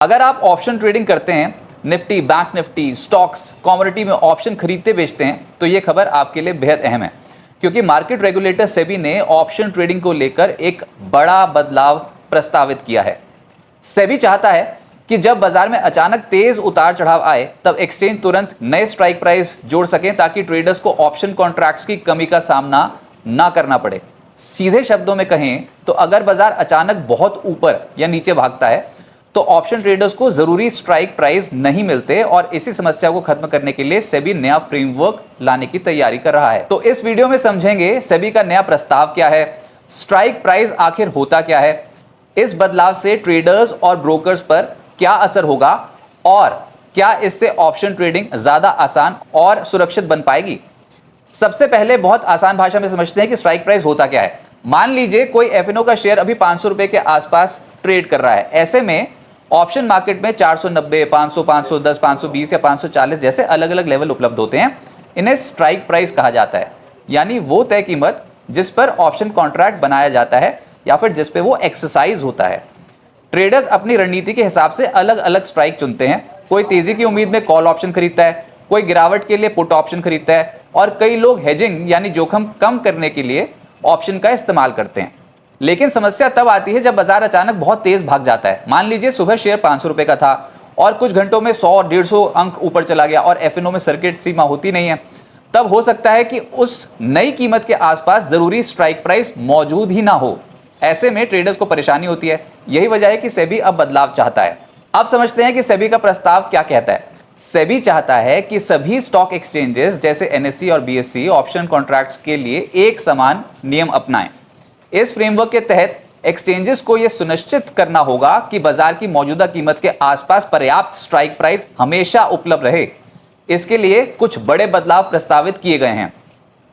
अगर आप option trading करते हैं, Nifty, bank Nifty, stocks, commodity में ऑप्शन खरीदते बेचते हैं, तो ये खबर आपके लिए बेहद अहम है, क्योंकि मार्केट रेगुलेटर सेबी ने ऑप्शन ट्रेडिंग को लेकर एक बड़ा बदलाव प्रस्तावित किया है। सेबी चाहता है कि जब बाजार में अचानक तेज उतार चढ़ाव आए, तब एक्सचेंज तुरंत नए स्ट्राइक प्राइस जोड़ सकें, ताकि ट्रेडर्स को ऑप्शन कॉन्ट्रैक्ट्स की कमी का सामना ना करना पड़े। सीधे शब्दों में कहें तो अगर बाजार अचानक बहुत ऊपर या नीचे भागता है, तो ऑप्शन ट्रेडर्स को जरूरी स्ट्राइक प्राइस नहीं मिलते, और इसी समस्या को खत्म करने के लिए सेबी नया फ्रेमवर्क लाने की तैयारी कर रहा है। तो इस वीडियो में समझेंगे सेबी का नया प्रस्ताव क्या है, स्ट्राइक प्राइस आखिर होता क्या है, इस बदलाव से ट्रेडर्स और ब्रोकर्स पर क्या असर होगा, और क्या इससे ऑप्शन ट्रेडिंग ज्यादा आसान और सुरक्षित बन पाएगी। सबसे पहले बहुत आसान भाषा में समझते हैं कि स्ट्राइक प्राइस होता क्या है। मान लीजिए कोई एफएनओ का शेयर अभी 500 रुपए के आसपास ट्रेड कर रहा है। ऐसे में ऑप्शन मार्केट में 490, 500, 510, 520 या 540 जैसे अलग अलग लेवल उपलब्ध होते हैं। इन्हें स्ट्राइक प्राइस कहा जाता है, यानी वो तय कीमत जिस पर ऑप्शन कॉन्ट्रैक्ट बनाया जाता है या फिर जिस पे वो एक्सरसाइज होता है। ट्रेडर्स अपनी रणनीति के हिसाब से अलग अलग स्ट्राइक चुनते हैं। कोई तेजी की उम्मीद में कॉल ऑप्शन खरीदता है, कोई गिरावट के लिए पुट ऑप्शन खरीदता है, और कई लोग हेजिंग यानी जोखिम कम करने के लिए ऑप्शन का इस्तेमाल करते हैं। लेकिन समस्या तब आती है जब बाजार अचानक बहुत तेज भाग जाता है। मान लीजिए सुबह शेयर 500 रुपए का था और कुछ घंटों में 100-150 अंक ऊपर चला गया, और एफएनओ में सर्किट सीमा होती नहीं है। तब हो सकता है कि उस नई कीमत के आसपास जरूरी स्ट्राइक प्राइस मौजूद ही ना हो। ऐसे में ट्रेडर्स को परेशानी होती है। यही वजह है कि सेबी अब बदलाव चाहता है। अब समझते हैं कि सेबी का प्रस्ताव क्या कहता है। सेबी चाहता है कि सभी स्टॉक एक्सचेंजेस जैसे एनएसई और बीएसई ऑप्शन कॉन्ट्रैक्ट्स के लिए एक समान नियम अपनाएं। इस फ्रेमवर्क के तहत एक्सचेंजेस को यह सुनिश्चित करना होगा कि बाजार की मौजूदा कीमत के आसपास पर्याप्त स्ट्राइक प्राइस हमेशा उपलब्ध रहे। इसके लिए कुछ बड़े बदलाव प्रस्तावित किए गए हैं।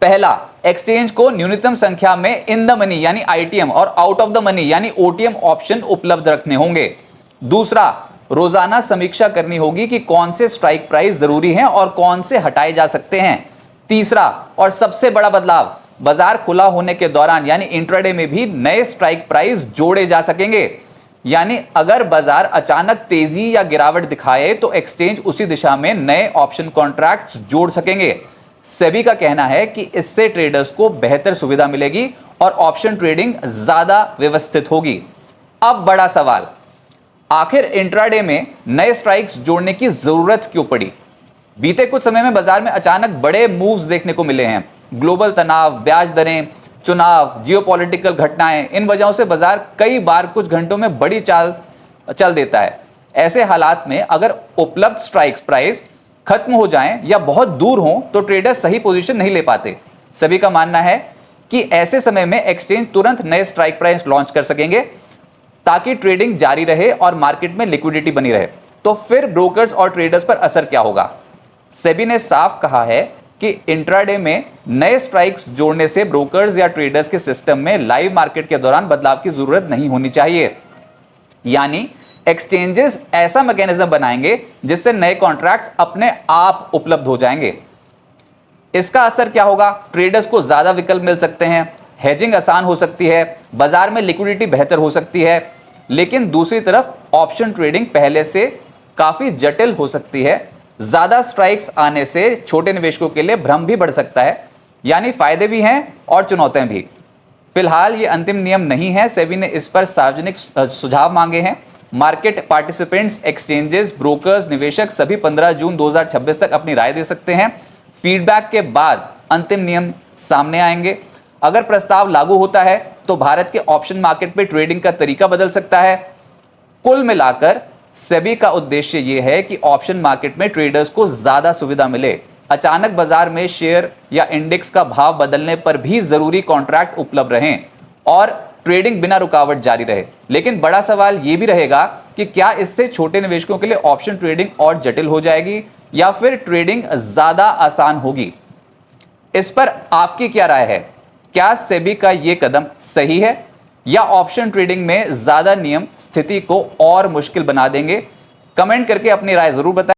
पहला, एक्सचेंज को न्यूनतम संख्या में इन द मनी यानी आईटीएम और आउट ऑफ द मनी यानी ओटीएम ऑप्शन उपलब्ध रखने होंगे। दूसरा, रोजाना समीक्षा करनी होगी कि कौन से स्ट्राइक प्राइस जरूरी हैं और कौन से हटाए जा सकते हैं। तीसरा और सबसे बड़ा बदलाव, बाजार खुला होने के दौरान यानी इंट्राडे में भी नए स्ट्राइक प्राइस जोड़े जा सकेंगे। यानी अगर बाजार अचानक तेजी या गिरावट दिखाए तो एक्सचेंज उसी दिशा में नए ऑप्शन कॉन्ट्रैक्ट्स जोड़ सकेंगे। सेबी का कहना है कि इससे ट्रेडर्स को बेहतर सुविधा मिलेगी और ऑप्शन ट्रेडिंग ज्यादा व्यवस्थित होगी। अब बड़ा सवाल, आखिर इंट्राडे में नए स्ट्राइक्स जोड़ने की जरूरत क्यों पड़ी? बीते कुछ समय में बाजार में अचानक बड़े मूव्स देखने को मिले हैं। ग्लोबल तनाव, ब्याज दरें, चुनाव, जियोपॉलिटिकल घटनाएं, इन वजहों से बाजार कई बार कुछ घंटों में बड़ी चाल चल देता है। ऐसे हालात में अगर उपलब्ध स्ट्राइक प्राइस खत्म हो जाएं या बहुत दूर हों तो ट्रेडर्स सही पोजीशन नहीं ले पाते। सभी का मानना है कि ऐसे समय में एक्सचेंज तुरंत नए स्ट्राइक प्राइस लॉन्च कर सकेंगे, ताकि ट्रेडिंग जारी रहे और मार्केट में लिक्विडिटी बनी रहे। तो फिर ब्रोकर्स और ट्रेडर्स पर असर क्या होगा? सेबी ने साफ कहा है कि इंट्राडे में नए स्ट्राइक्स जोड़ने से ब्रोकर्स या ट्रेडर्स के सिस्टम में लाइव मार्केट के दौरान बदलाव की जरूरत नहीं होनी चाहिए। यानी एक्सचेंजेस ऐसा मैकेनिज्म बनाएंगे जिससे नए कॉन्ट्रैक्ट्स अपने आप उपलब्ध हो जाएंगे। इसका असर क्या होगा? ट्रेडर्स को ज्यादा विकल्प मिल सकते हैं, हेजिंग आसान हो सकती है, बाजार में लिक्विडिटी बेहतर हो सकती है। लेकिन दूसरी तरफ ऑप्शन ट्रेडिंग पहले से काफी जटिल हो सकती है। ज्यादा स्ट्राइक्स आने से छोटे निवेशकों के लिए भ्रम भी बढ़ सकता है। यानी फायदे भी हैं और चुनौतियां भी। फिलहाल ये अंतिम नियम नहीं है। सेबी ने इस पर सार्वजनिक सुझाव मांगे हैं। मार्केट पार्टिसिपेंट्स, एक्सचेंजेस, ब्रोकर्स, निवेशक सभी 15 जून 2026 तक अपनी राय दे सकते हैं। फीडबैक के बाद अंतिम नियम सामने आएंगे। अगर प्रस्ताव लागू होता है तो भारत के ऑप्शन मार्केट में ट्रेडिंग का तरीका बदल सकता है। कुल मिलाकर सेबी का उद्देश्य यह है कि ऑप्शन मार्केट में ट्रेडर्स को ज्यादा सुविधा मिले, अचानक बाजार में शेयर या इंडेक्स का भाव बदलने पर भी जरूरी कॉन्ट्रैक्ट उपलब्ध रहें और ट्रेडिंग बिना रुकावट जारी रहे। लेकिन बड़ा सवाल यह भी रहेगा कि क्या इससे छोटे निवेशकों के लिए ऑप्शन ट्रेडिंग और जटिल हो जाएगी या फिर ट्रेडिंग ज्यादा आसान होगी? इस पर आपकी क्या राय है? क्या सेबी का यह कदम सही है या ऑप्शन ट्रेडिंग में ज्यादा नियम स्थिति को और मुश्किल बना देंगे? कमेंट करके अपनी राय जरूर बताएं।